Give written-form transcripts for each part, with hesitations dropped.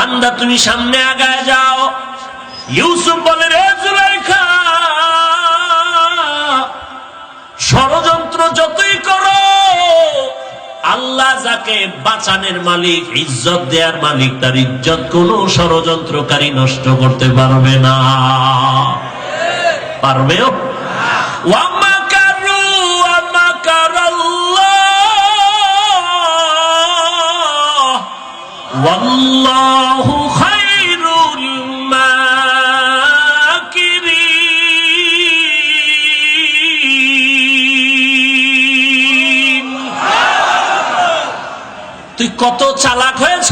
বান্দা তুমি সামনে আগায় যাও। ইউসুফ বলে, রে জুলাইখা, ষড়যন্ত্র যতই করো, আল্লাহ যাকে বাঁচানের মালিক, ইজ্জত দেয়ার মালিক, তার ইজ্জত কোন ষড়যন্ত্রকারী নষ্ট করতে পারবে না। পারবেও? ওয়ামাকারু ওয়ামাকারাল্লাহ ওয়াল্লাহু খায়রুল মাকিরিন। তুই কত চালাক হয়েছ!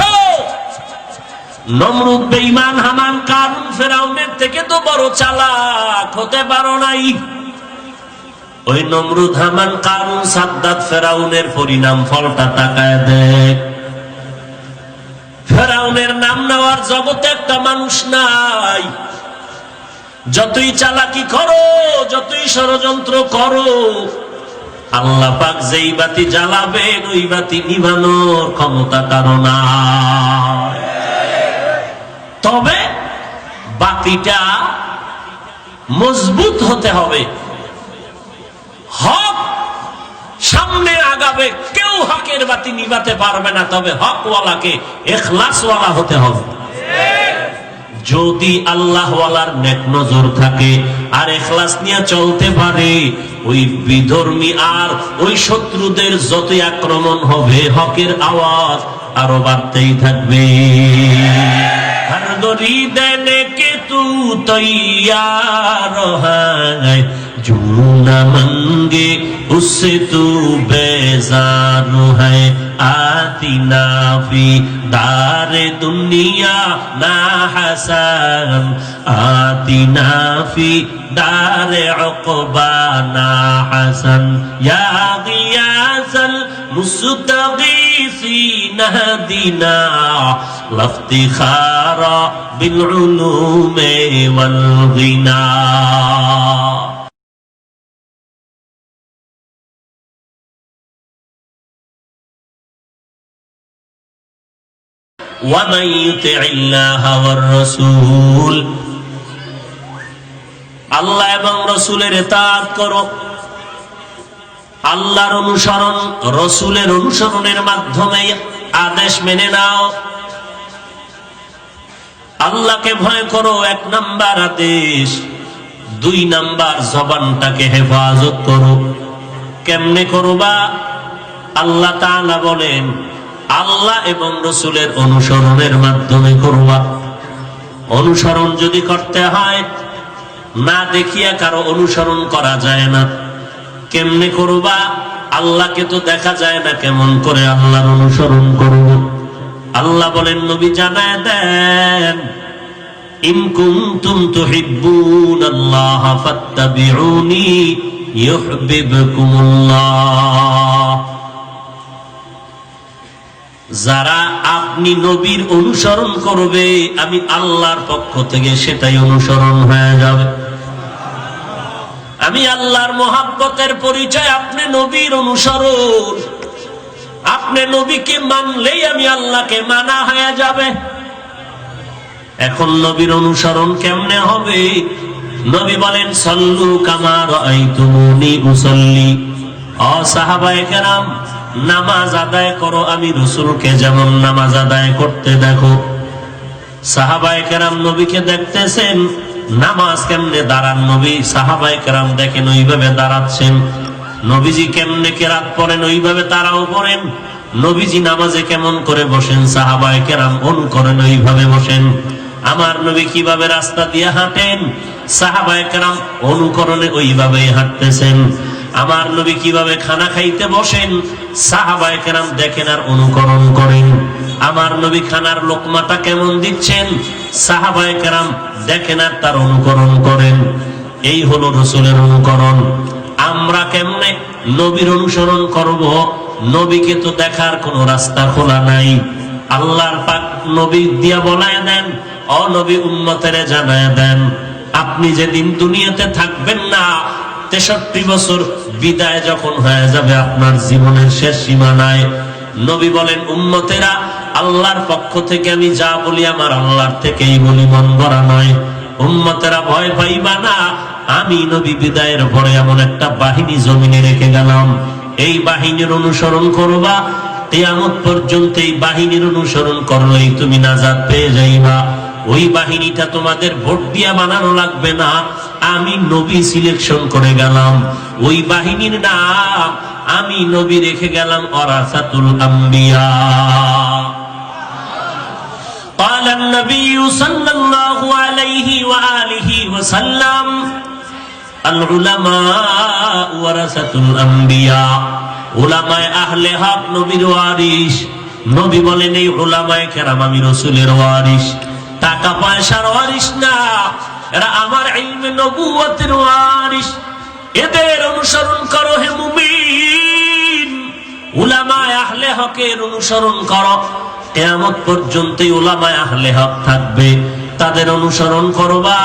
নমরুদ, বেঈমান, হামান, কারুন, ফেরাউনের থেকে তো বড় চালাক হতে পারো নাই। ওই নমরুদ, হামান, কারুন, সাদ্দাত, ফেরাউনের পরিণাম ফলটা তাকায় দেখ। ফেরাউনের নাম নেওয়ার জগতে একটা মানুষ নাই। যতই চালাকি করো, যতই ষড়যন্ত্র করো, আল্লাহ পাক যেই বাতি জ্বালাবেন ওই বাতি নিভানোর ক্ষমতা কারো নাই। তবে বাতিটা মজবুত হতে হবে, হক সামনে আগাবে, কেউ হকের বাতি নিভাতে পারবে না। তবে হকওয়ালাকে ইখলাসওয়ালা হতে হবে। যদি আল্লাহওয়ালার নেক নজর থাকে আর ইখলাস নিয়ে চলতে পারে, ওই বিধর্মী আর ওই শত্রুদের যতই আক্রমণ হবে, হকের আওয়াজ আরো বাড়তেই থাকবে। हर गोरी देने के तू तैयार है, जो न मंगे उससे तू बेजार है। आती नाफी दारे दुनिया ना हसन, आती नाफी दारे उक़बा ना हसन। या गियासल मुस्तगीसीन हदीना, लफ्तिखारा बिलउलूम वल गिना। ومن يطع الله والرسول, আল্লাহ এবং রাসূলের ইতাআত করো। আল্লাহর অনুসরণ, রাসূলের অনুসরণের মাধ্যমে আদেশ মেনে নাও। আল্লাহকে ভয় করো, 1 নাম্বার আদেশ। 2 নাম্বার, জবানটাকে হেফাজত করো। কেমনে করবা? আল্লাহ তাআলা বলেন, আল্লাহ এবং রাসূলের অনুসরণের মাধ্যমে করবা। অনুসরণ যদি করতে হয়, না দেখিয়া কারো অনুসরণ করা যায় না। কেমনে করবা? আল্লাহকে তো দেখা যায় না, কেমন করে আল্লাহর অনুসরণ করব? আল্লাহ বলেন, নবী জানায় দেন, ইন কুনতুম তুহিব্বুনাল্লাহ ফাত্তাবিউনি ইউহিব্বুকুমুল্লাহ। যারা আপনি নবীর অনুসরণ করবে, আমি আল্লাহর পক্ষ থেকে সেটাই অনুসরণ হয়ে যাবে। আমি আল্লাহর মহাব্বতের পরিচয় আপনি নবীর অনুসরণ। আপনি নবীকে মানলেই আমি আল্লাহকে মানা হয়ে যাবে। এখন নবীর অনুসরণ কেমনে হবে? নবী বলেন, সাল্লু কামা রাআইতুমুনি উসাল্লি। ও সাহাবায়ে কেরাম, নামাজ আদায় করো আমি রাসূলকে যেমন নামাজ আদায় করতে দেখো। সাহাবায়ে কেরাম নবীকে দেখতেছেন নামাজ কেমনে দাঁড়ান নবী, সাহাবায়ে কেরাম দেখেন ওইভাবে দাঁড়াচ্ছেন। নবীজি কেমনে কেরাত পড়েন ওইভাবে তারাও পড়েন। নবীজি নামাজে কেমন করে বসেন, সাহাবায়ে কেরাম অনুকরণ ওইভাবে বসেন। আমার নবী কিভাবে রাস্তা দিয়ে হাঁটেন, সাহাবায়ে কেরাম অনুকরণে ওইভাবেই হাঁটতেছেন। আমার নবী কিভাবে খানা খাইতে বসেন, সাহাবায়ে কেরাম দেখেন আর অনুকরণ করেন। আমার নবী খানার লোকমাটা কেমন দিচ্ছেন, সাহাবায়ে কেরাম দেখেন আর তার অনুকরণ করেন। এই হলো রাসূলের অনুকরণ। আমরা কেমনে নবীর অনুসরণ করব? নবীকে তো দেখার কোনো রাস্তা খোলা নাই। আল্লাহর পাক নবী দিয়া বলায় দেন, ও নবী উম্মতেরে জানায় দেন, আপনি যেদিন দুনিয়াতে থাকবেন না, 63 বছর বিদায় যখন হয়ে যাবে, আপনার জীবনের শেষ সীমানায়, নবী বলেন, উম্মতেরা আল্লাহর পক্ষ থেকে আমি যা বলি আমার আল্লাহর থেকেই বলি, মন গড়া নয়। উম্মতেরা ভয় পাইবা না, আমি নবী বিদায়ের পরে এমন একটা বাহিনী জমিনে রেখে গেলাম, এই বাহিনীর অনুসরণ করবা। কিয়ামত পর্যন্ত এই বাহিনীর অনুসরণ করলেই তুমি নাজাত পেয়ে যাইবা। ওই বাহিনীটা তোমাদের ভোট দিয়া বানানো লাগবে না, আমি নবী সিলেকশন করে গেলাম। ওই বাহিনীর নাম আমি নবী রেখে গেলাম ওয়ারাসাতুল আম্বিয়া। قال النبي صلى الله عليه وآله وسلم العلماء ورثة الأنبياء। উলামায়ে আহলে হক নবীর ওয়ারিস। নবী বলেন এই উলামায়ে কেরাম আমি রাসূলের ওয়ারিস, টাকা পয়সার ওয়ারিস না, এরা আমার ইলমে নবুয়তের ওয়ারিস। এদের অনুসরণ করো হে মুমিন, উলামায়ে আহলে হকের অনুসরণ করো। কিয়ামত পর্যন্ত উলামায়ে আহলে হক থাকবে, তাদের অনুসরণ করবা,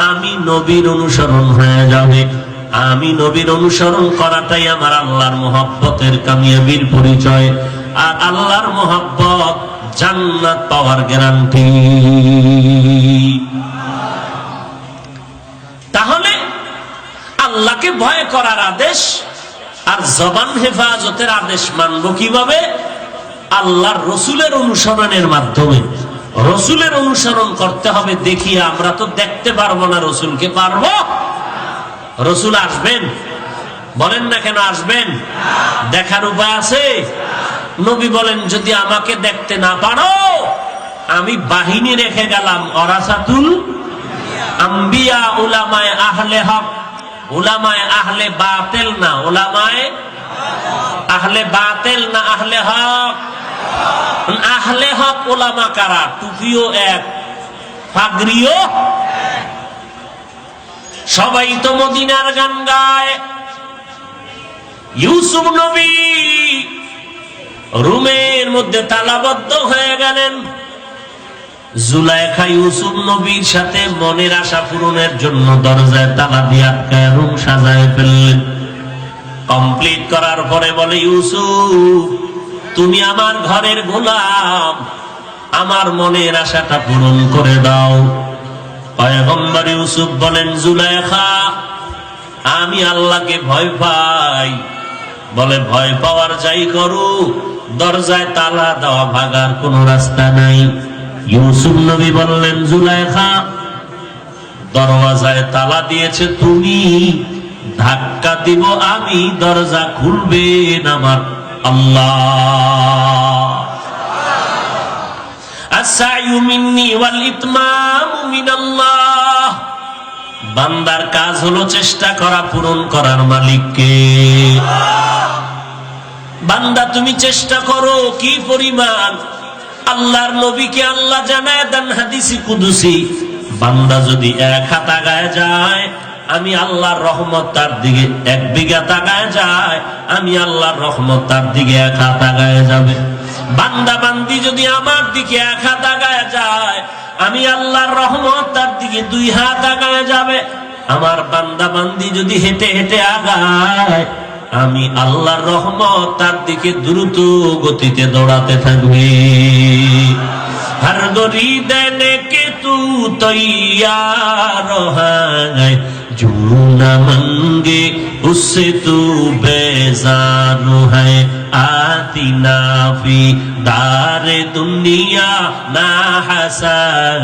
আমি নবীর অনুসরণ হয়ে যাবে। আমি নবীর অনুসরণ করাটাই আমার আল্লাহর মহব্বতের কামিয়াবির পরিচয়। আর আল্লাহর মহব্বত জান্নাত পাওয়ার গ্যারান্টি। তাহলে আল্লাহকে ভয় করার আদেশ আর জবান হেফাজতের আদেশ মানব কিভাবে? আল্লাহর রসুলের অনুসরণের মাধ্যমে। রসুলের অনুসরণ করতে হবে দেখিয়ে। আমরা তো দেখতে পারবো না রসুলকে, পারবো? রসুল আসবেন? বলেন না কেন আসবেন? দেখার উপায় আছে? নবী বলেন যদি আমাকে দেখতে না পারো, আমি বাহিনী রেখে গেলাম ওয়ারাসাতুল আম্বিয়া, উলামায়ে আহলে হক। উলামায়ে আহলে বাতিল না, উলামায়ে আহলে বাতিল না, আহলে হক। আহলে হক উলামা কারা? টুপিও এক, পাগড়িও। সবাই তো মদিনার গান গায়। ইউসুফ নবী রুমের মধ্যে তালাবদ্ধ হয়ে গেলেন। জুলাইখা ইউসুফ নবীর সাথে মনের আশা পূরণের জন্য দরজায় তালা দিয়ে আটকায় রুম সাজায় ফেললেন। কমপ্লিট করার পরে বলে, ইউসুফ তুমি আমার ঘরের গোলাম, আমার মনের আশাটা পূরণ করে দাও। পয়গম্বর ইউসুফ বলেন, জুলাইখা আমি আল্লাহকে ভয় পাই। বলে ভয় পাওয়ার যাই করো, দরজায় তালা দেওয়া ভাগার কোন রাস্তা নাই। ইউসুফ নবী বললেন, জুলাইখা দরওয়াজায় তালা দিয়েছে তুমি, ধাক্কা দিব আমি, দরজা খুলবেন আমার আল্লাহ। আস-সা'য়ু মিন্নি ওয়াল ইতমামু মিনাল্লাহ। বান্দার কাজ হলো চেষ্টা করা, পূরণ করার মালিক কে? বান্দা তুমি চেষ্টা করো কি পরিমাণ। আল্লাহর নবীকে আল্লাহ জানায় দেন হাদিসে কুদসি, বান্দা যদি এক হাত আগায় যায় আমি আল্লাহর রহমত তার দিকে, এক বিঘা তাকায় যায় আমি আল্লাহর রহমত তার দিকে এক হাত আগায় যাবে। বান্দা বান্দি যদি আমার দিকে এক হাত আগায় যায় আমি আল্লাহর রহমত তার দিকে 2 হাত আগায় যাবে। আমার বান্দা বান্দি যদি হেঁটে হেঁটে আগায় আমি আল্লাহর রহমত তার দিকে দ্রুত গতিতে দৌড়াতে থাকবে। हर गोरी देने के तू तैयार है, जो न मांगे उससे तू बेजार है। आती नाफी दारे दुनिया ना हसन,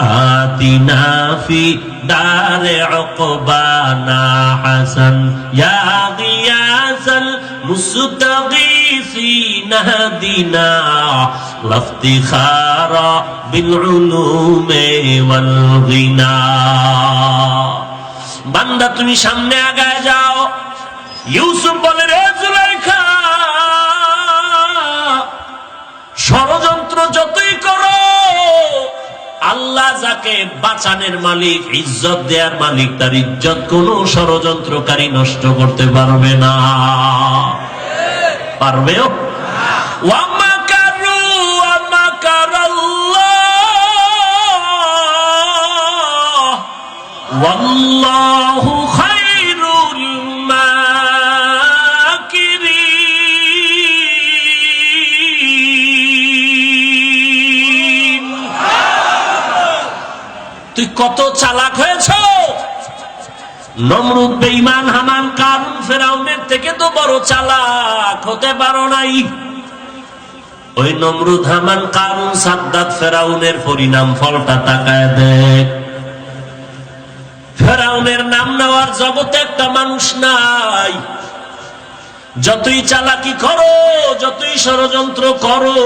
आती नाफी दारे उक़बा ना हसन। या गियासल मुस्तगीसीन हदीना, लफ्तिखारा बिलउलूमे वल गीना। বান্দা তুমি সামনে আগায় যাও। ইউসুফ বলে, রে জুলাইখা ষড়যন্ত্র যতই করো, আল্লাহ যাকে বাঁচানোর মালিক, ইজ্জত দেওয়ার মালিক, তার ইজ্জত কোন ষড়যন্ত্রকারী নষ্ট করতে পারবে না। পারবেও? ওয়ামাকারু ওয়ামাকারাল্লাহ ওয়াল্লাহু খায়রুল মাকিরিন। তুই কত চালাক হয়েছ। নমরুদ, বেঈমান, হামান, কারুন, ফেরাউনের থেকে তো বড় চালাক হতে পারো নাই। ওই নমরুদ, হামান, কারুন, সাদ্দাত, ফেরাউনের পরিণাম ফলটা তাকায় দেখ। ফেরাউনের নাম নেওয়ার জগতে একটা মানুষ নাই। যতই চালাকি করো, যতই ষড়যন্ত্র করো,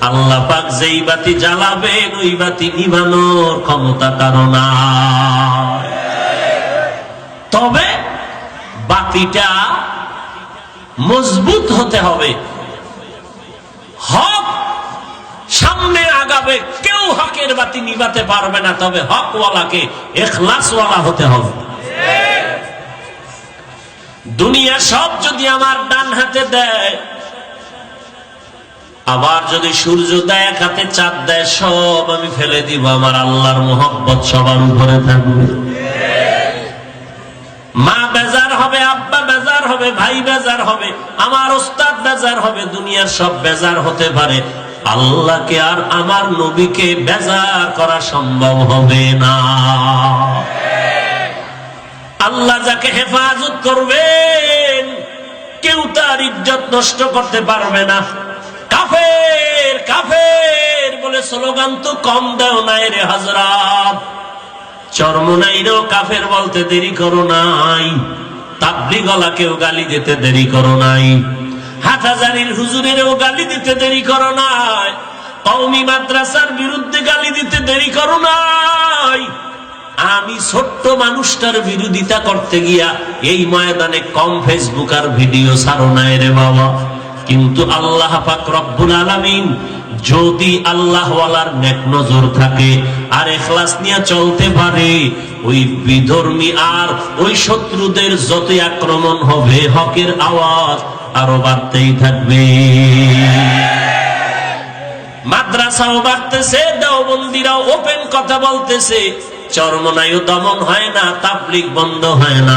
আল্লাহ পাক যেই বাতি জ্বালাবেন ওই বাতি নিভানোর ক্ষমতা কারো নাই। তবে বাতিটা মজবুত হতে হবে, হক সামনে আগাবে, কেউ হকের বাতি নিভাতে পারবে না। তবে হকওয়ালাকে ইখলাসওয়ালা হতে হবে। দুনিয়া সব যদি আমার ডান হাতে দেয়, আবার যদি সূর্য দেয় এক হাতে, চাঁদ দেয়, সব আমি ফেলে দিব, আমার আল্লাহর মোহব্বত সবার উপরে থাকবে। মা বেজার হবে, আব্বা বেজার হবে, ভাই বেজার হবে, আমার ওস্তাদ বেজার হবে, দুনিয়ার সব বেজার হতে পারে, আল্লাহকে আর আমার নবীকে বেজার করা সম্ভব হবে না। আল্লাহ যাকে হেফাজত করবেন কেউ তার ইজ্জত নষ্ট করতে পারবে না। কাফের কাফের বলে স্লোগান তো কম দেও নাই রে হযরত। চরমনাইরেও কাফের বলতে দেরি করো নাই, তাবলীগওয়ালাকেও গালি দিতে দেরি করো নাই, হাটহাজারীর হুজুরেরও গালি দিতে দেরি করো নাই, কওমি মাদ্রাসার বিরুদ্ধে গালি দিতে দেরি করো নাই। আমি ছোট্ট মানুষটার বিরোধিতা করতে গিয়া এই ময়দানে কম ফেসবুক আর ভিডিও ছাড়ো নাই রে বাবা। কিন্তু আল্লাহ পাক রব্বুল আলামিন যদি আল্লাহওয়ালার নেক নজর থাকে আর ইখলাস নিয়ে চলতে পারে, ওই বিধর্মী আর ওই শত্রুদের যতই আক্রমণ হবে, হকের আওয়াজ আরো বাড়তেই থাকবে। মাদ্রাসাও বাড়তেছে, দেওবন্দিরাও ওপেন কথা বলতেছে, চরমনাইও দমন হয় না, তাবলীগ বন্ধ হয় না।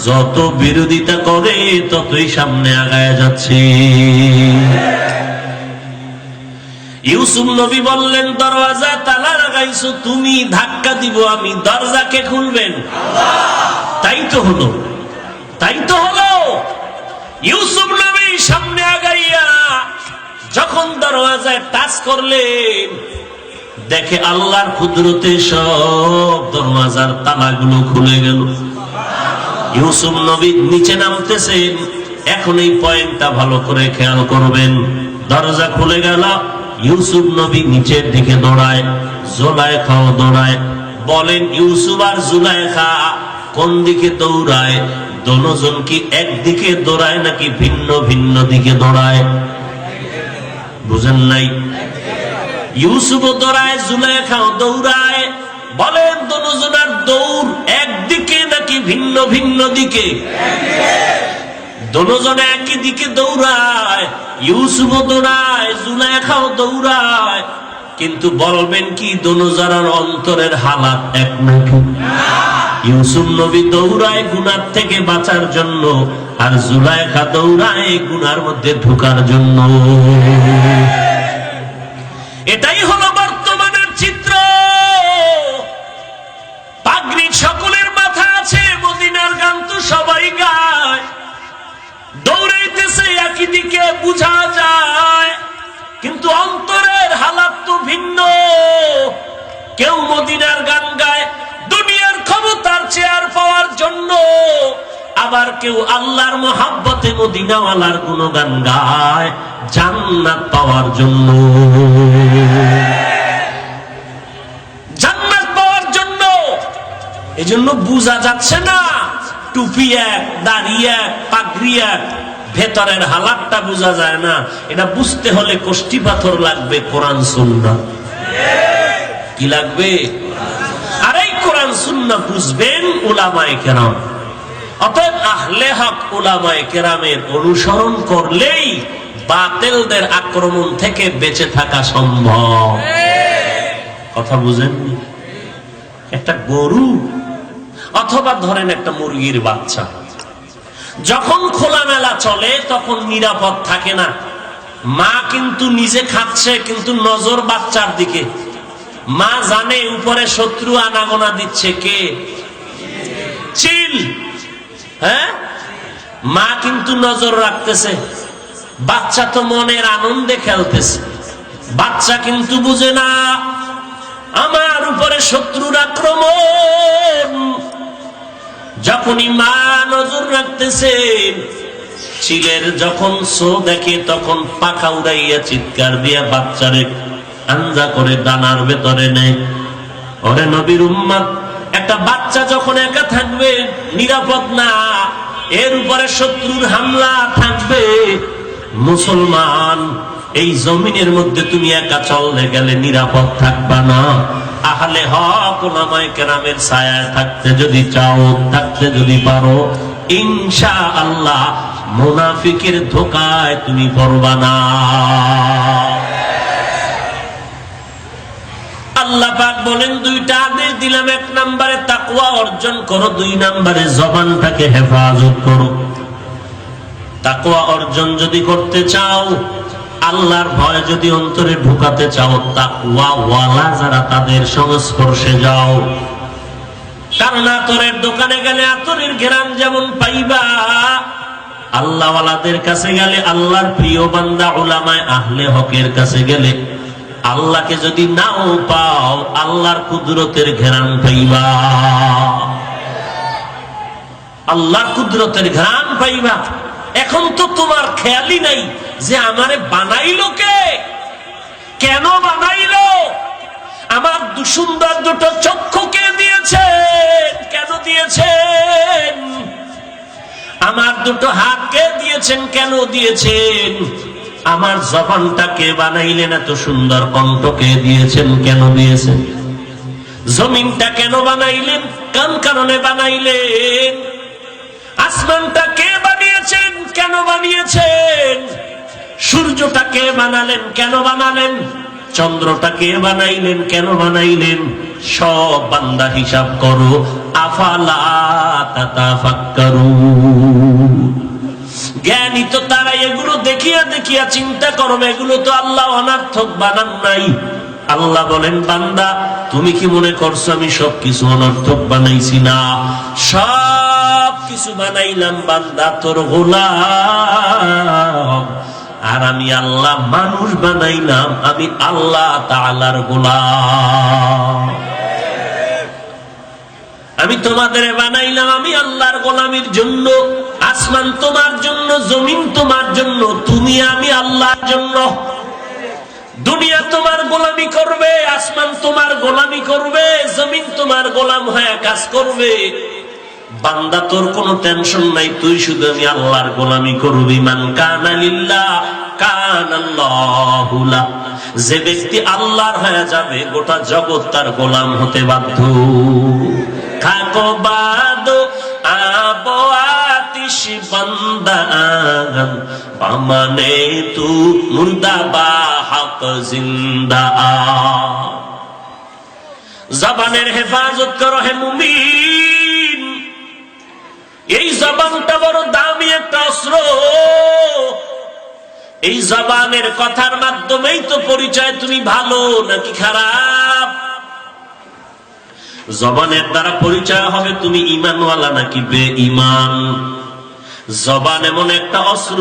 যত বিরোধিতা করে ততই সামনে আগায় যাচ্ছে। ইউসুফ নবী বললেন, দরওয়াজা তালা লাগাইছো তুমি, ধাক্কা দিব আমি, দরজাকে খুলবেন তাই তো হলো, তাই তো হলো। ইউসুফ নবী সামনে আগাইয়া যখন দরওয়াজায় টাচ করলেন, দেখে আল্লাহর কুদরতে সব দরওয়াজার তালাগুলো খুলে গেল। ইউসুফ নবী নিচে নামতেছেন, এখন এই পয়েন্টটা ভালো করে খেয়াল করবেন। দরজা খুলে গেল, ইউসুফ নবী নিচের দিকে দৌড়ায়, জুলাইখাও দৌড়ায়। বলেন ইউসুফ আর জুলাইখা কোন দিকে দৌড়ায়? দুজন কি একদিকে দৌড়ায় নাকি ভিন্ন ভিন্ন দিকে দৌড়ায়? বুঝেন নাই? ইউসুফও দৌড়ায়, জুলাইখাও দৌড়ায়। বলেন দুজনের দৌড় একদিকে নাকি ভিন্ন ভিন্ন দিকে? দুজনে একই দিকে দৌড়ায়, ইউসুফও দৌড়ায়, জুলাইখাও দৌড়ায়। কিন্তু বলবেন কি দুজনের অন্তরের হালাত এক নাকি? ইউসুফ নবী দৌড়ায় গুনার থেকে বাঁচার জন্য, আর জুলাইখা দৌড়ায় গুনার মধ্যে ঢোকার জন্য। এটাই হলো বর্তমানের চিত্র। পাগড়ি সকলের মাথা আছে, মদিনার গান তো সবাই গায়, দৌড়াইতেছে একই দিকে বুঝা যায়, কিন্তু অন্তরের হালাত তো ভিন্ন। কেউ মদিনার গান গায় দুনিয়ার ক্ষমতার চেয়ার পাওয়ার জন্য, আবার কেউ আল্লাহর মহাব্বতে মদিনাওয়ালার গুণগান গায় জান্নাত পাওয়ার জন্য। জান্নাত পাওয়ার জন্য। এজন্য বুঝা যাচ্ছে না, টুপি এক, দাড়ি এক, পাগড়ি এক, ভেতরের হালাতটা বোঝা যায় না। এটা বুঝতে হলে কষ্টি পাথর লাগবে, কোরআন সুন্নাহ। কি লাগবে? আর এই কোরআন সুন্নাহ বুঝবেন উলামায়ে কেরাম। অতএব আহলে হক উলামায়ে কেরামের অনুসরণ করলেই বাতিলদের আক্রমণ থেকে বেঁচে থাকা সম্ভব। কথা বুঝেননি? একটা গরু অথবা ধরেন একটা মুরগির বাচ্চা যখন খোলামেলা চলে তখন নিরাপদ থাকে না। মা কিন্তু নিজে খাচ্ছে, কিন্তু নজর বাচ্চার দিকে। মা জানে উপরে শত্রু আনাগোনা দিচ্ছে কে? চিল। হ্যাঁ, মা কিন্তু নজর রাখতেছে। বাচ্চা তো মনের আনন্দে খেলতেছে, বাচ্চা কিন্তু বুঝে না আমার উপরে শত্রুর আক্রমণ। যখনই মা নজর রাখতেছে, চিলের যখন সো দেখে তখন পাখা উড়াইয়া চিৎকার দিয়া বাচ্চারে আঞ্জা করে দানার ভেতরে নেয়। ওরে নবীর উম্মত, একটা বাচ্চা যখন একা থাকবে নিরাপদ না, এর উপরে শত্রুর হামলা থাকবে। মুসলমান, এই জমিনের মধ্যে তুমি একা চলতে গেলে নিরাপদ থাকবা না। আহলে হক ওলামায়ে কেরামের ছায়ায় থাকতে যদি চাও, থাকতে যদি পারো, ইনশাআল্লাহ মুনাফিকের ধোকায় তুমি পড়বা না। আল্লাহ পাক বলেন দুইটা আদেশ দিলাম, এক নম্বরে তাকওয়া অর্জন করো, দুই নম্বরে জবানটাকে হেফাজত করো। তাকওয়া অর্জন যদি করতে চাও, আল্লাহর ভয় যদি অন্তরে ঢুকাতে চাও, তাকওয়া ওয়ালা যারা তাদের সংস্পর্শে যাও। কারণ আতরের দোকানে গেলে আতরের ঘেরান যেমন পাইবা, আল্লাহ ওয়ালাদের কাছে গেলে, আল্লাহর প্রিয় বান্দা উলামায়ে আহলে হকের কাছে গেলে, আল্লাহকে যদি নাও পাও, আল্লাহর কুদরতের ঘেরান পাইবা। আল্লাহর কুদরতের ঘেরান পাইবা। এখন তো তোমার খেয়ালই নাই যে আমারে বানাইলো কে, কেন বানাইলো, আমার সুন্দর দুটো চক্ষু কে দিয়েছেন, কেন দিয়েছেন, আমার দুটো হাত কে দিয়েছেন, কেন দিয়েছেন, আমার জবানটা কে বানাইলেন, এত সুন্দর কণ্ঠ কে দিয়েছেন, কেন দিয়েছেন, জমিনটা কেন বানাইলেন, কোন কারণে বানাইলেন, আসমানটা কে বানিয়েছেন, কেন বানিয়েছেন, সূর্যটা কে বানালেন, কেন বানালেন, চন্দ্রটা কে বানাইলেন, কেন বানাইলেন, সব বান্দা হিসাব করো। আফালা তাতাফাক্কারুন। জ্ঞানী তো তারা এগুলো দেখিয়া দেখিয়া চিন্তা করবে, এগুলো তো আল্লাহ অনর্থক বানান নাই। আল্লাহ বলেন, বান্দা তুমি কি মনে করছো আমি সবকিছু অনর্থক বানাইছি? না, সব কিছু বানাইলাম বান্দা তোর গোলাম। আর আমি আল্লাহ মানুষ বানাইলাম, আমি আল্লাহ তাআলার গোলাম। আমি তোমাদের বানাইলাম আমি আল্লাহর গোলামির জন্য। আসমান তোমার জন্য, জমিন তোমার জন্য, তুমি আমি আল্লাহর জন্য। দুনিয়া তোমার গোলামি করবে, আসমান তোমার গোলামি করবে, জমিন তোমার গোলাম হয়ে কাজ করবে। বান্দা তোর কোনো টেনশন নাই, তুই শুধু আমি আল্লাহর গোলামি করবি। মান কানা লিল্লাহ কানাল্লাহু লাহ। যে ব্যক্তি আল্লাহর হয়ে যাবে, গোটা জগৎ তার গোলাম হতে বাধ্য। খাকো বাদো আবো আতিশ বান্দান, পামানে তু মুর্দা বা হক জিন্দা। জবানের হেফাজত করো হে মুমিন। এই জবানটা বড় দামি একটা অস্ত্র। এই জবানের কথার মাধ্যমেই তো পরিচয় তুমি ভালো নাকি খারাপ। জবানের দ্বারা পরিচয় হবে তুমি ঈমানওয়ালা নাকি বেঈমান। জবান এমন একটা অস্ত্র,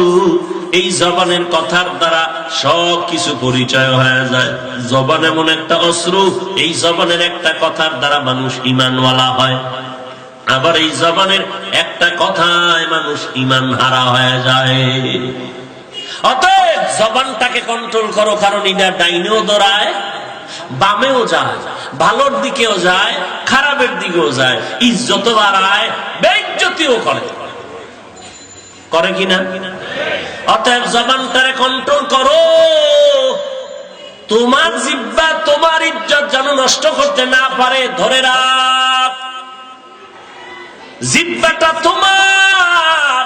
এই জবানের কথার দ্বারা সব কিছু পরিচয় হয়ে যায়। জবান এমন একটা অস্ত্র, এই জবানের একটা কথার দ্বারা মানুষ ঈমানওয়ালা হয়, আবার এই জবানের একটা কথায় মানুষ ঈমান হারা হয়ে যায়। অতএব জবানটাকে কন্ট্রোল করো, কারণ এটা ডাইনেও দৌড়ায়, বামেও যায়, ভালোর দিকেও যায়, খারাপের দিকেও যায়, ইজ্জত বাড়ায়, বেইজ্জতিও করে, করে কিনা? অতএব জবানটারে কন্ট্রোল করো। তোমার জিহ্বা তোমার ইজ্জত যেন নষ্ট করতে না পারে, ধরে রাখ। জিহ্বাটা তোমার,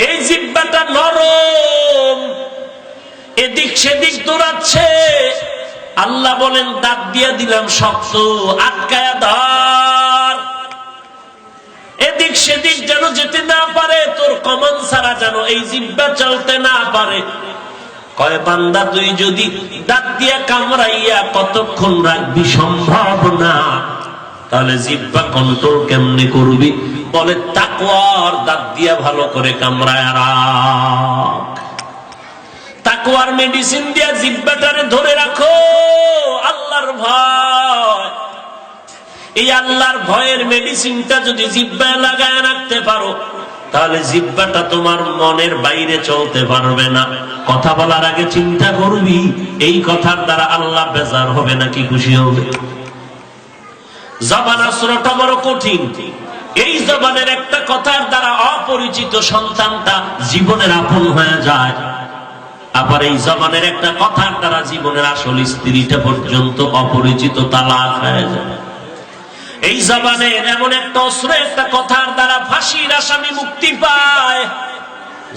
এই জিহ্বাটা নরম, এদিক সেদিক দৌড়াচ্ছে। আল্লাহ বলেন দাঁত দিয়া দিলাম শক্ত, আটকায়া ধর, এদিক সেদিক যেন যেতে না পারে, তোর কমান ছাড়া যেন এই জিহ্বা চলতে না পারে। কয় বান্দা তুই যদি দাঁত দিয়া কামড়াইয়া কতক্ষণ রাখবি সম্ভব না, তাহলে জিহ্বা কন্ট্রোল কেমনে করবি? বলে তাকওয়ার দাঁত দিয়া ভালো করে কামড়ায় রাখ। তাকওয়ার মেডিসিন দিয়া জিহ্বাটারে ধরে রাখো। আল্লাহর ভয়, এই আল্লাহর ভয়ের মেডিসিনটা যদি জিহ্বায় লাগায় রাখতে পারো, তাহলে জিহ্বাটা তোমার মনের বাইরে চলতে পারবে না। কথা বলার আগে চিন্তা করবি এই কথার দ্বারা আল্লাহ বেজার হবে নাকি খুশি হবে। জবান আসরটা বড় কঠিন। এই জবানের একটা কথার দ্বারা অপরিচিত সন্তানটা জীবনের আপন হয়ে যায়, আবার এই জবানের একটা কথার দ্বারা জীবনের আসল স্ত্রীটা পর্যন্ত অপরিচিত তালাক হয়ে যায়। এই জবানের এমন একটা অস্ত্র, একটা কথার দ্বারা ফাঁসির আসামি মুক্তি পায়,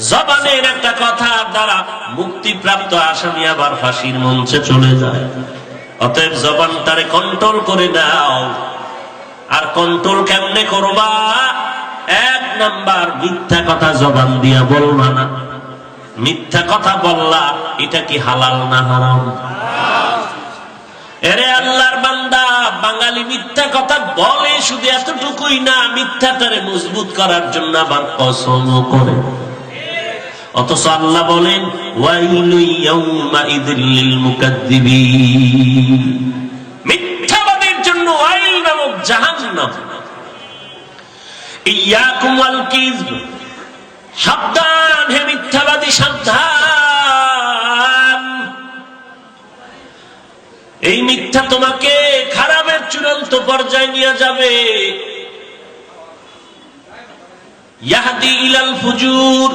জবানের একটা কথার দ্বারা মুক্তিপ্রাপ্ত আসামি আবার ফাঁসির মঞ্চে চলে যায়। অতএব জবানটারে কন্ট্রোল করে দাও। আর কন্ট্রোল কেমনে করবা? এক নাম্বার, মিথ্যা কথা জবান দিয়া বলবা না। মিথ্যা কথা বললা, এটা কি হালাল না হারাম? এরে আল্লাহর বান্দা, বাঙালি মিথ্যা কথা বলে শুধু এতটুকুই না, মিথ্যাটারে মজবুত করার জন্য আবার কসমও করে। অথচ আল্লাহ বলেন ওয়াইলু ইয়াউমাইযিল লিল মুকাদ্দিবিন, মিথ্যাবাদীর জন্য ওয়াইল নামক জাহান্নাম। ইয়াকুম ওয়াল কিযব, সাবধান হে মিথ্যাবাদী, সাবধান। এই মিথ্যা তোমাকে খারাপের চূড়ান্ত পর্যায়ে নিয়ে যাবে। ইয়াহদি ইলাল ফুজুর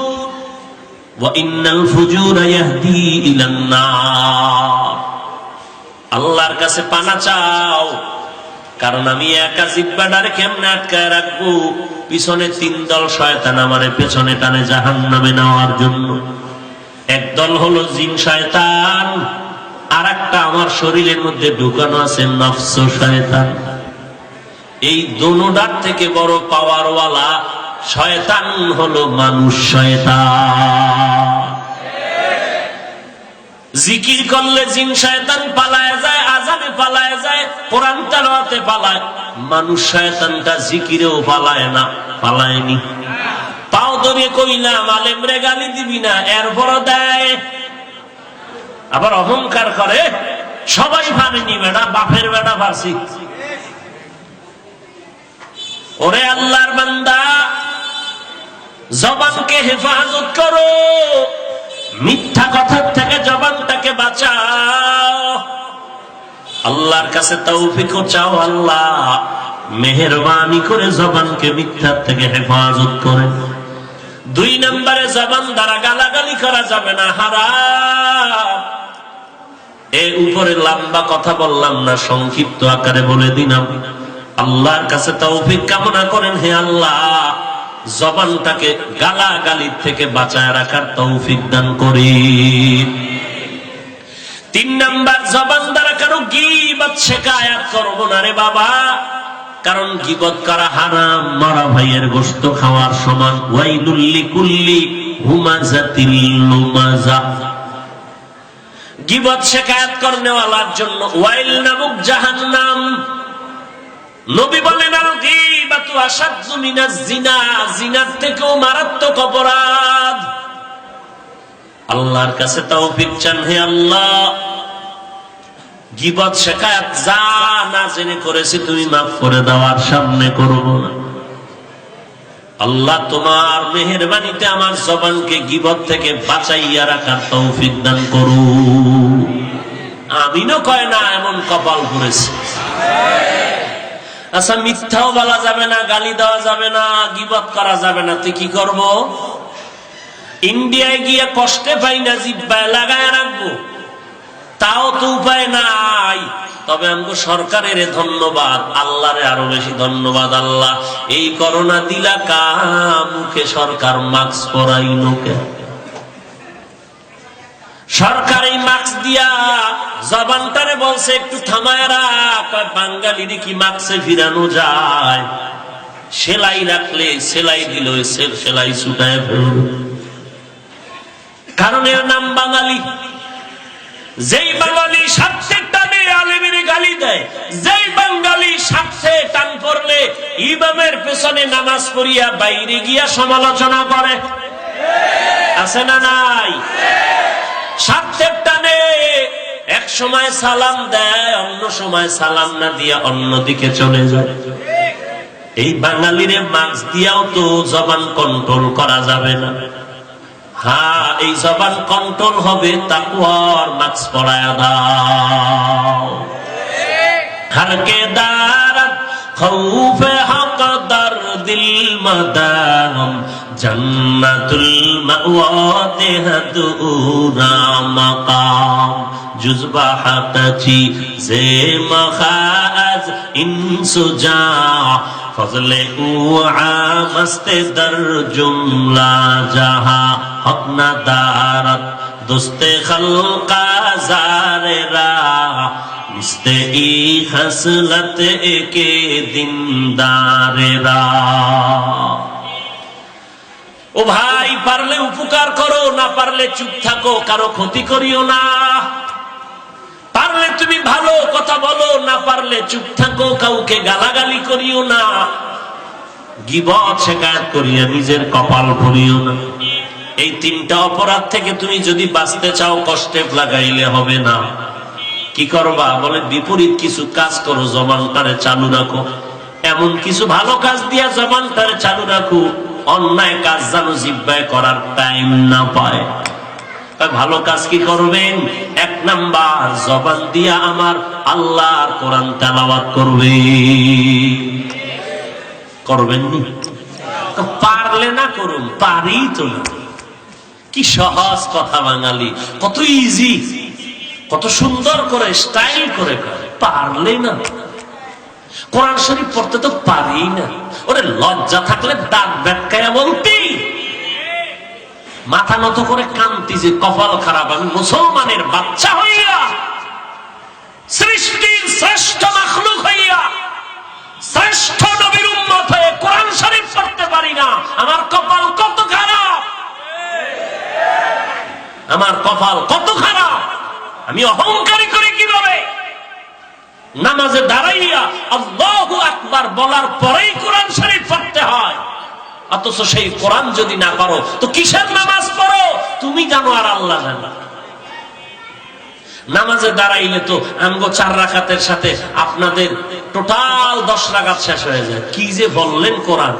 ওয়া ইন্নাল ফুজুরা ইয়াহদি ইলান নার। আল্লাহর কাছে পানা চাও, কারণ আমি একা জিহ্বাটারে কেমনে আটকায় রাখবো? পিছনে তিন দল শয়তান আমারে পেছনে টানে জাহান্নামে নেওয়ার জন্য। একদল হলো জিন শয়তান, আর একটা আমার শরীরের মধ্যে ঢুকানো আছে নফস শয়তান। এই দোনোটার থেকে বড় পাওয়ারওয়ালা শয়তান হলো মানুষ শয়তান। জিকির করলে জিন শয়তান পালায় যায়, আযানে পালায় যায়, কোরআন তেলাওয়াতে পালায়। মানুষ শয়তানটা জিকিরেও পালায় না, পালায়নি। পাও ধরে কইলাম আলেমরে গালি দিবি না, এরপরও দেয়। আবার অহংকার করে, সবাই পারেনি বেটা, বাপের বেটা পারছি। ওরে আল্লাহর বান্দা, জবানকে হেফাজত করো, মিথ্যা কথার থেকে জবানটাকে বাঁচাও। আল্লাহর কাছে তৌফিক চাও, আল্লাহ মেহেরবানি করে জবানকে মিথ্যার থেকে হেফাজত করেন। দুই নম্বরে, জবান দ্বারা গালাগালি করা যাবে না, হারাম। এর উপরে লম্বা কথা বললাম না, সংক্ষিপ্ত আকারে বলে দিলাম। আল্লাহর কাছে তৌফিক কামনা করেন, হে আল্লাহ জবানটাকে গালাগালির থেকে বাঁচায় রাখার তৌফিক দান করেন। তিন নাম্বার, জবান দ্বারা কারো গীবত শিকায়াত করব না রে বাবা, কারণ গীবত করা হারাম, মারা ভাইয়ের গোশত খাওয়ার সমান। ওয়াইলুল লিকুল্লি হুমাযাতিল লুমাযা, গীবত শিকায়াত করনেওয়ালার জন্য ওয়াইল নামক জাহান্নাম। নবী বলেন আল গীবাতু আশাদ্দু মিনাজ জিনা, জিনার থেকেও মারাত্মক অপরাধ। আল্লাহর কাছে তৌফিক চান, হে আল্লাহ গীবত শিকায়াত যা না জেনে করেছি তুমি মাফ করে দাও, আর সামনে করব না। আল্লাহ তোমার মেহেরবানিতে আমার জবানকে গীবত থেকে বাঁচাইয়া রাখার তৌফিক দান করু। আমিনও কয় না, এমন কপাল করেছে। আচ্ছা, মিথ্যাও বলা যাবে না, গালি দেওয়া যাবে না, গীবত করা যাবে না, তুই কি করব? ইন্ডিয়ায় গিয়ে কষ্টে পাই না, জিহ্বায় লাগায় রাখবো, তাও তো উপায় নাই। তবে আমগো সরকারের ধন্যবাদ, আল্লাহরে আরো বেশি ধন্যবাদ। আল্লাহ এই করোনা দিলা কা মুখে সরকার মাস্ক পরাইনো কে? সরকার এই মাস্ক দিয়া জবানটারে বলছে একটু থামায় রাখ। বাঙালির কি মাস্কে ফিরানো যায়? সেলাই রাখলে সেলাই দিল, সেলাই ছুটায় ফেলবে, কারণ এর নাম বাঙালি। যেই বাঙালি স্বার্থের টানে আলেমের গালি দেয়, যেই বাঙালি স্বার্থে টান পড়লে ইমামের পেছনে নামাজ পড়িয়া বাইরে গিয়া সমালোচনা করে, আছে না নাই? স্বার্থের টানে এক সময় সালাম দেয়, অন্য সময় সালাম না দিয়া অন্যদিকে চলে যায়। এই বাঙালিরে মাস্ক দিয়াও তো জবান কন্ট্রোল করা যাবে না। হ্যাঁ, এই জবান কন্ট্রোল হবে তাকওয়ার মাস্ক পরায়া দাও। হরকে দারত খৌফে হক দর দিল মদাম জন্নতুল মাওয়াতে হাদুরা মাকাম জুজবা হাতাচি জে মখাজ ইনসুজা ফজলে ও আমস্তে দর জুমলা জাহা হক না দারত দোস্তে খলকা জারেরা মিস্তে ই হসলত একে দিনদারেরা। ও ভাই, পারলে উপকার করো, না পারলে চুপ থাকো, কারো ক্ষতি করিও না। পারলে তুমি ভালো কথা বলো, না পারলে চুপ থাকো, কাউকে গালাগালি করিও না। গীবত শিকায়ত করিয়া নিজের কপাল ভরিও না। এই তিনটা অপরাধ থেকে তুমি যদি বাঁচতে চাও, কষ্টে লাগাইলে হবে না। কি করবা? বলে বিপরীত কিছু কাজ করো, জবানটারে চালু রাখো। এমন কিছু ভালো কাজ দিয়া জবানটারে চালু রাখো, অন্যায় কাজ যেন জিহ্বায় করার টাইম না পায়। ভালো কাজ কি করবেন? এক নাম্বার, জবান দিয়া আমার আল্লাহর কোরআন তেলাওয়াত করবে। করবেন নি? পারলে না করুন, পারি তো না। কি সহজ কথা বাঙালি, কত ইজি, কত সুন্দর করে স্টাইল করে করে। পারলে না, কোরআন শরীফ পড়তে তো পারি না। ওরে লজ্জা থাকলে দাঁত ব্যাখ্যায় বলতি, মাথা নত করে কান্তি যে কপাল খারাপ, আমি মুসলমানের বাচ্চা হইয়া, সৃষ্টির শ্রেষ্ঠ মাখলুক হইয়া, শ্রেষ্ঠ নবীর উম্মত হয়ে কোরআন শরীফ পড়তে পারি না। আমার কপাল কত খারাপ, আমার কপাল কত খারাপ। আমি অহংকারী করি কিভাবে? নামাজে দাঁড়াইয়া আল্লাহু আকবার বলার পরেই কোরআন শরীফ পড়তে হয়, অথচ সেই কোরআন যদি না পারো তো কিসের নামাজ পড়ো? তুমি জানো আর আল্লাহ জানো। নামাজে দাঁড়াইলে তো আমগো 4 রাকাতের সাথে আপনাদের টোটাল 10 রাকাত শেষ হয়ে যায়। কি যে বললেন কোরআন,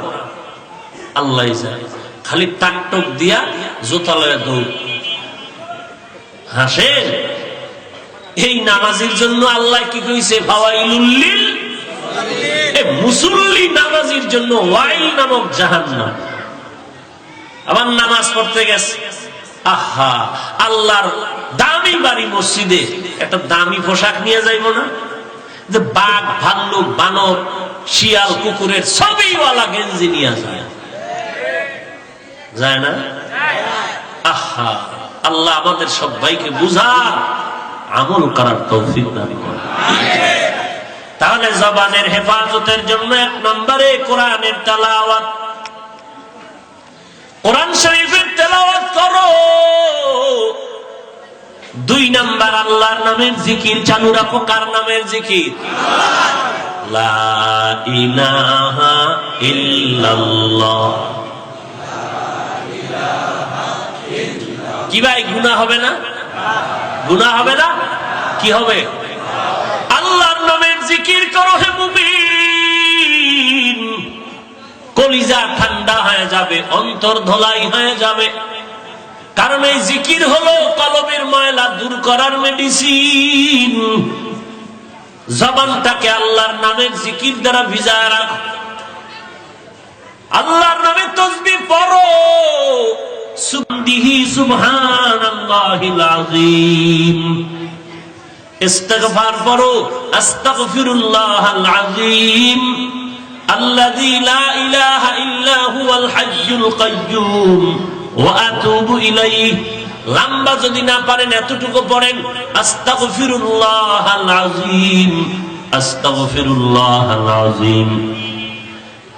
আল্লাহ জানে। খালি টাকটক দিয়া জোতালয়ে দৌড় হাসেন। এই নামাজের জন্য আল্লাহ কি কইছে? ফাওয়াইলুল লিল মুসল্লি, নামাজের জন্য ওয়াইল নামক জাহান্নাম। আবার নামাজ পড়তে গেছে, আহা, আল্লাহর দামি বাড়ি মসজিদে একটা দামি পোশাক নিয়ে যাইব না? যে বাঘ, ভাল্লুক, বানর, শিয়াল, কুকুরের ছবিওয়ালা গেঞ্জি নিয়ে যায় না? আহা, আল্লাহ আমাদের সবাইকে বুঝা আমল করার তৌফিক দান করেন। তাহলে জবানের হেফাজতের জন্য 1 নম্বরে কোরআনের তেলাওয়াত, কোরআন শরীফের তেলাওয়াত করো। 2 নাম্বার, আল্লাহর নামের জিকির চালু রাখো। কার নামের জিকির? লা ইলাহা ইল্লাল্লাহ। কি ভাই, গুনাহ হবে না? গুনাহ হবে না? কি হবে? আল্লাহর নামের জিকির করো হে মুমিন, কলিজা ঠান্ডা হয়ে যাবে, অন্তর ধোলাই হয়ে যাবে। কারণ এই জিকির হলো কলবের ময়লা দূর করার মেডিসিন। জবানটাকে আল্লাহর নামের জিকির দ্বারা ভিজায় রাখো। আল্লাহর নামে তাসবিহ পড়ো, সুবহানিহি সুবহানাল্লাহিল আযীম। ইস্তিগফার পড়ো, আস্তাগফিরুল্লাহাল আযীম আল্লাযী লা ইলাহা ইল্লা হুয়াল হাইয়ুল কাইয়্যুম ওয়া আতুবু ইলাইহি। লম্বা যদি না পারেন এতটুকু পড়েন, আস্তাগফিরুল্লাহাল আযীম, আস্তাগফিরুল্লাহাল আযীম।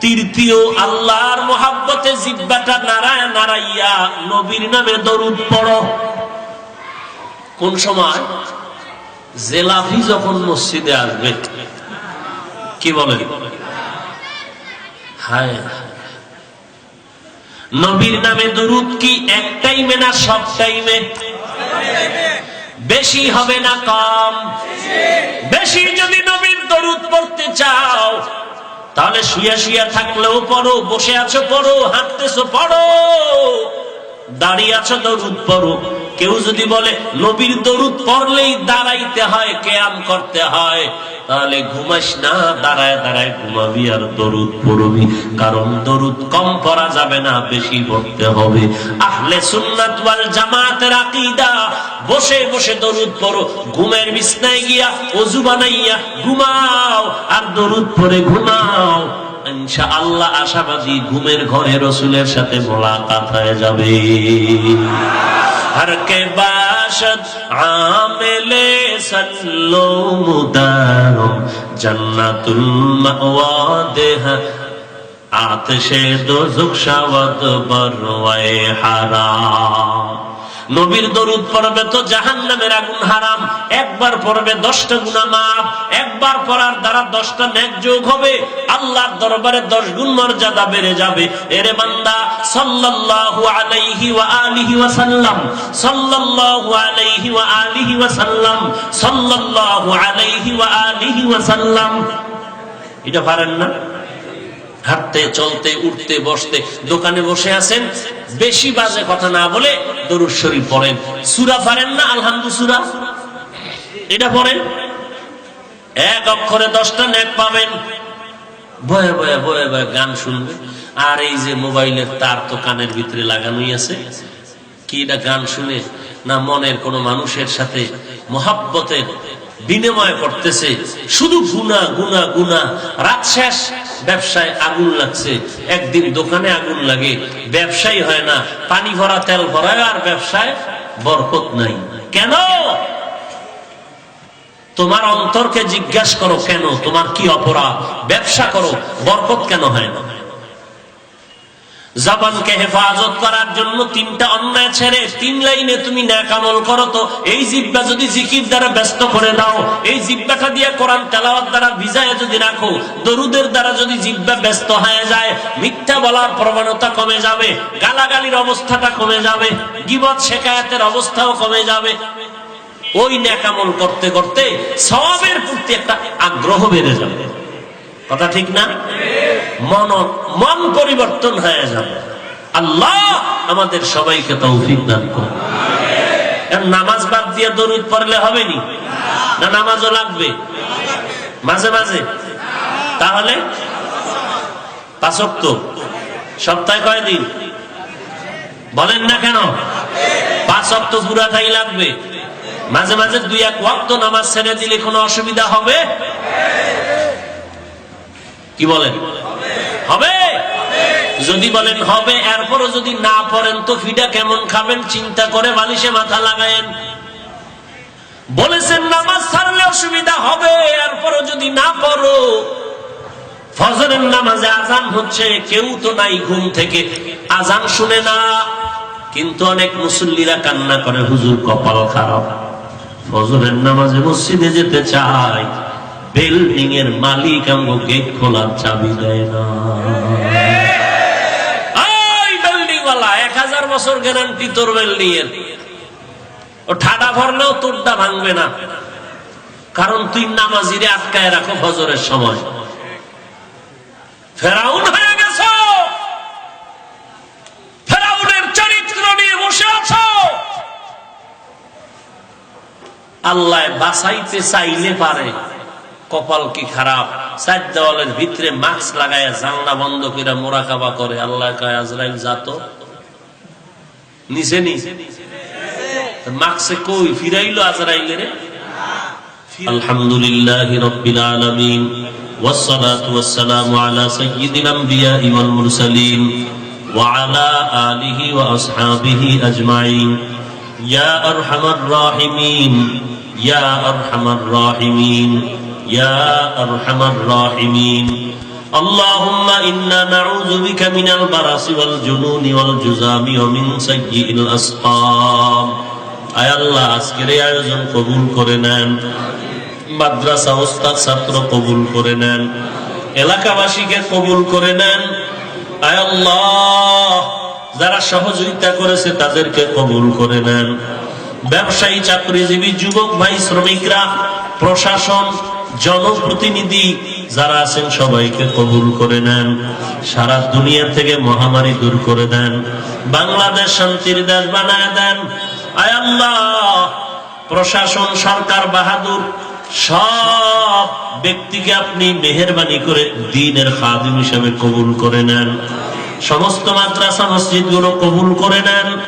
তৃতীয়, আল্লাহর মহব্বতে জিহ্বাটা নাড়ায়া নাড়াইয়া নবীর নামে দরুদ পড়ো। কোন সময়? জেলাফি যখন মসজিদে আসবে। কি বলে? হায়, নবীর নামে দরুদ কি এক টাইমে না সব টাইমে? বেশি হবে না কম? বেশি যদি নবীর দরুদ পড়তে চাও তাহলে শুয়া শুয়া থাকলেও পড়ো, বসে আছো পড়ো, হাঁটতেছো পড়ো, দাঁড়িয়ে আছো দরুদ পড়ো। কেউ যদি বলে নবীর দরুদ পড়লেই দাঁড়াইতে হয়, কিয়াম করতে হয়, তাহলে ঘুমাস না, দাঁড়ায় দাঁড়ায় ঘুমাবি আর দরুদ পড়বি। কারণ দরুদ কম পড়া যাবে না, বেশি পড়তে হবে। আহলে সুন্নাত ওয়াল জামাতের আকীদা, বসে বসে দরুদ পড়ো, ঘুমের বিছনায় গিয়া ওযু বানাইয়া ঘুমাও আর দরুদ পড়ে ঘুমাও। ইনশাআল্লাহ আশাবাদী ঘুমের ঘরে রাসূলের সাথে মোলাকাত হয়ে যাবে। हर के बाशद आमिले सल्लो मुदारो जन्नतुल मावा देह आतशे दोज़ख शावत बरवाए हाराम। নবীর দরুদ পড়বে তো জাহান্নামের আগুন হারাম, একবার পড়বে 10টা গুনাহ মাফ, একবার পড়ার দ্বারা 10টা নেক যোগ হবে, আল্লাহর দরবারে 10 গুণ মর্যাদা বেড়ে যাবে। এরে বান্দা, সাল্লাল্লাহু আলাইহি ওয়া আলিহি ওয়া সাল্লাম, সাল্লাল্লাহু আলাইহি ওয়া আলিহি ওয়া সাল্লাম, সাল্লাল্লাহু আলাইহি ওয়া আলিহি ওয়া সাল্লাম। এটা পারেন না? হাঁটতে চলতে উঠতে বসতে, দোকানে বসে আছেন, বেশি বাজে কথা না বলে দরুদ শরীফ পড়েন। সূরা পারেন না? আলহামদু সূরা, এটা পড়েন, এক অক্ষরে 10টা নেক পাবেন। বয়ে বয়ে বয়ে বয়ে গান শুনবে। আর এই যে মোবাইলের তার তো কানের ভিতরে লাগানোই আছে, কি এটা গান শুনে না মনের কোন মানুষের সাথে মোহাব্বতের বিনিময় করতেছে? শুধু গুনাহ গুনাহ গুনাহ। রাত শেষ, ব্যবসায় আগুন লাগছে, একদিন দোকানে আগুন লাগে, ব্যবসায়ী হয় না, পানি ভরা তেল ভরায় আর ব্যবসায় বরকত নাই। কেন? তোমার অন্তরকে জিজ্ঞাসা করো, কেন? তোমার কি অপরাধ? ব্যবসা করো, বরকত কেন হয় না? জবানকে হেফাজত করার জন্য 3টা অন্যায় ছেড়ে 3 লাইনে তুমি নেক আমল করো তো। এই জিহ্বা যদি জিকির দ্বারা ব্যস্ত করে দাও, এই জিহ্বাটা দিয়ে কোরআন তেলাওয়াত দ্বারা ভিজায় যদি রাখো, দরুদের দ্বারা যদি জিহ্বা ব্যস্ত হয়ে যায়, মিথ্যা বলার প্রবণতা কমে যাবে, গালাগালির অবস্থাটা কমে যাবে, গীবত শিকায়াতের অবস্থাও কমে যাবে। ওই নেক আমল করতে করতে সওয়াবের প্রতি একটা আগ্রহ বেড়ে যাবে। কথা ঠিক না? মন পরিবর্তন হয়ে যাবে। আল্লাহ আমাদের সবাইকে তৌফিক দান করুন। নামাজ বাদ দিয়ে দরুদ পড়লে হবে নি? না নামাজও লাগবে মাঝে মাঝে? তাহলে 5 ওয়াক্ত, সপ্তাহে কয়দিন? বলেন না কেন? 5 ওয়াক্ত পুরাটাই লাগবে। মাঝে মাঝে 2-1 ওয়াক্ত নামাজ ছেড়ে দিলে কোনো অসুবিধা হবে? কি বলেন? হবে। যদি বলেন হবে, এরপরও যদি না পড়েন তো ফিডা কেমন খাবেন চিন্তা করে বালিশে মাথা লাগায়েন। বলেছেন নামাজ ছাড়লে অসুবিধা হবে, এরপরও যদি না পড়ো। ফজরের নামাজে আজান হচ্ছে, কেউ তো নাই ঘুম থেকে, আজান শুনে না, কিন্তু অনেক মুসল্লিরা কান্না করে, হুজুর কপাল খারাপ, ফজরের নামাজে মসজিদে যেতে চায়, বিল্ডিং এর মালিক আমাকে গেট খোলার চাবি দেয় না। ওই বিল্ডিং ওয়ালা 1000 বছর গ্যারান্টি তোর বিল্ডিং এর, ও ঠাডা ভরলেও তোরটা ভাঙবে না, কারণ তুই নামাজিরে আটকায় রাখো ফজরের সময়। ফেরাউন হয়ে গেছো, ফেরাউনের চরিত্র নিয়ে বসে আছো। আল্লাহ বাঁচাইতে চাইলে পারে, কপাল কি খারাপ। 4 দেওয়ালের ভিতরে মাস্ক লাগায় জানলা বন্ধ করে মোরাকাবা করে। আল্লাহ কয় আজরাইল যাতো নিচে নিচে মাস্কে কই ফিরাইলো আজরাইলের। আলহামদুলিল্লাহি রাব্বিল আলামিন ওয়াসসালাতু ওয়াসসালামু আলা সাইয়্যিদিল আমবিয়াই ওয়াল মুরসালিন ওয়া আলা আলিহি ওয়া আসহাবিহি আজমাইন। ইয়া আরহামার রাহিমিন, ইয়া আরহামার রাহিমিন, ইয়া আরহামার রাহিমিন। আল্লাহুম্মা ইন্না নাউযু বিকা মিনাল বারাসি ওয়াল জুনুনি ওয়াল জুযামি ওয়া মিন সাইয়্যিল আসকাম। আয় আল্লাহ আজকের এই আয়োজন কবুল করে নেন, মাদ্রাসা ওস্তাদ ছাত্র কবুল করে নেন, এলাকাবাসীকে কবুল করে নেন। আয় আল্লাহ যারা সহযোগিতা করেছে তাদেরকে কবুল করে নেন। ব্যবসায়ী, চাকরিজীবী, যুবক ভাই, শ্রমিকরা, প্রশাসন, জনপ্রতিনিধি যারা আছেন সবাইকে কবুল করে নেন। সারা দুনিয়া থেকে মহামারী দূর করে দেন, বাংলাদেশ শান্তির দেশ বানায় দেন। আয় আল্লাহ প্রশাসন, সরকার বাহাদুর সব ব্যক্তিকে আপনি মেহেরবানি করে দ্বীনের খাদিম হিসেবে কবুল করে নেন। সমস্ত মাদ্রাসা মসজিদ গুলো কবুল করে নেন।